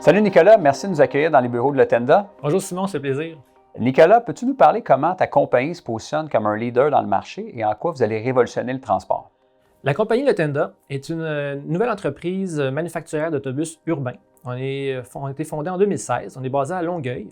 Salut Nicolas, merci de nous accueillir dans les bureaux de l'Otenda. Bonjour Simon, c'est plaisir. Nicolas, peux-tu nous parler comment ta compagnie se positionne comme un leader dans le marché et en quoi vous allez révolutionner le transport? La compagnie L'Otenda est une nouvelle entreprise manufacturière d'autobus urbains. On a été fondé en 2016, on est basé à Longueuil.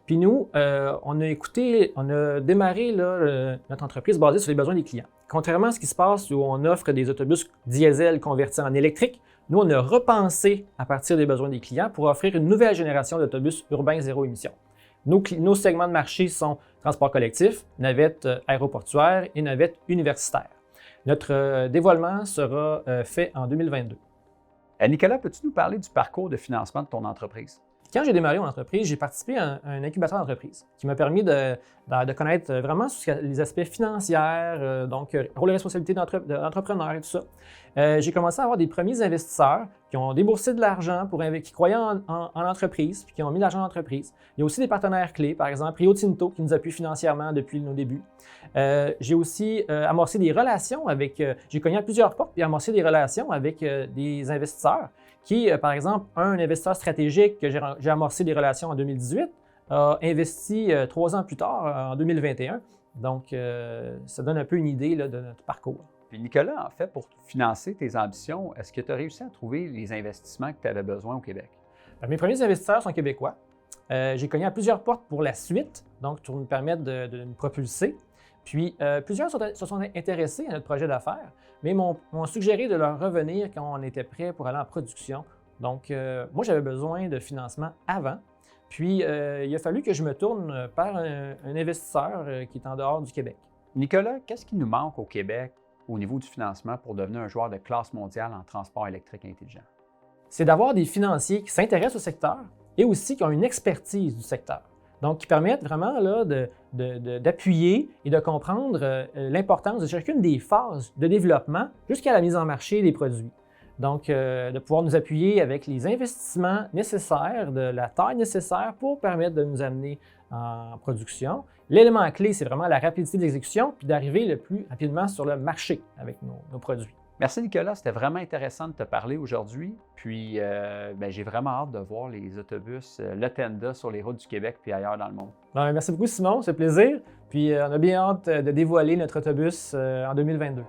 Puis nous, on a démarré notre entreprise basée sur les besoins des clients. Contrairement à ce qui se passe où on offre des autobus diesel convertis en électrique, nous, on a repensé à partir des besoins des clients pour offrir une nouvelle génération d'autobus urbains zéro émission. Nos segments de marché sont transport collectif, navettes aéroportuaires et navettes universitaires. Notre dévoilement sera fait en 2022. Nicolas, peux-tu nous parler du parcours de financement de ton entreprise? Quand j'ai démarré mon entreprise, j'ai participé à un incubateur d'entreprise qui m'a permis de connaître vraiment les aspects financiers, rôle et responsabilité d'entrepreneur et tout ça. J'ai commencé à avoir des premiers investisseurs qui ont déboursé de l'argent, qui croyaient en l'entreprise, puis qui ont mis de l'argent dans l'entreprise. Il y a aussi des partenaires clés, par exemple Rio Tinto qui nous appuie financièrement depuis nos débuts. J'ai aussi amorcé des relations j'ai cogné à plusieurs portes et amorcé des relations avec des investisseurs qui, par exemple, un investisseur stratégique que j'ai amorcé des relations en 2018, a investi 3 ans plus tard, en 2021. Donc, ça donne un peu une idée de notre parcours. Puis Nicolas, en fait, pour financer tes ambitions, est-ce que tu as réussi à trouver les investissements que tu avais besoin au Québec? Mes premiers investisseurs sont québécois. J'ai cogné à plusieurs portes pour la suite, donc pour nous permettre de nous propulser. Puis, plusieurs se sont intéressés à notre projet d'affaires, mais m'ont suggéré de leur revenir quand on était prêt pour aller en production. Donc, moi, j'avais besoin de financement avant. Puis, il a fallu que je me tourne par un investisseur qui est en dehors du Québec. Nicolas, qu'est-ce qui nous manque au Québec au niveau du financement pour devenir un joueur de classe mondiale en transport électrique intelligent? C'est d'avoir des financiers qui s'intéressent au secteur et aussi qui ont une expertise du secteur. Donc, qui permettent vraiment d'appuyer et de comprendre l'importance de chacune des phases de développement jusqu'à la mise en marché des produits. Donc, de pouvoir nous appuyer avec les investissements nécessaires, de la taille nécessaire pour permettre de nous amener en production. L'élément clé, c'est vraiment la rapidité d'exécution puis d'arriver le plus rapidement sur le marché avec nos produits. Merci Nicolas, c'était vraiment intéressant de te parler aujourd'hui. Puis j'ai vraiment hâte de voir les autobus L'Otenda sur les routes du Québec puis ailleurs dans le monde. Merci beaucoup Simon, c'est plaisir. Puis on a bien hâte de dévoiler notre autobus en 2022.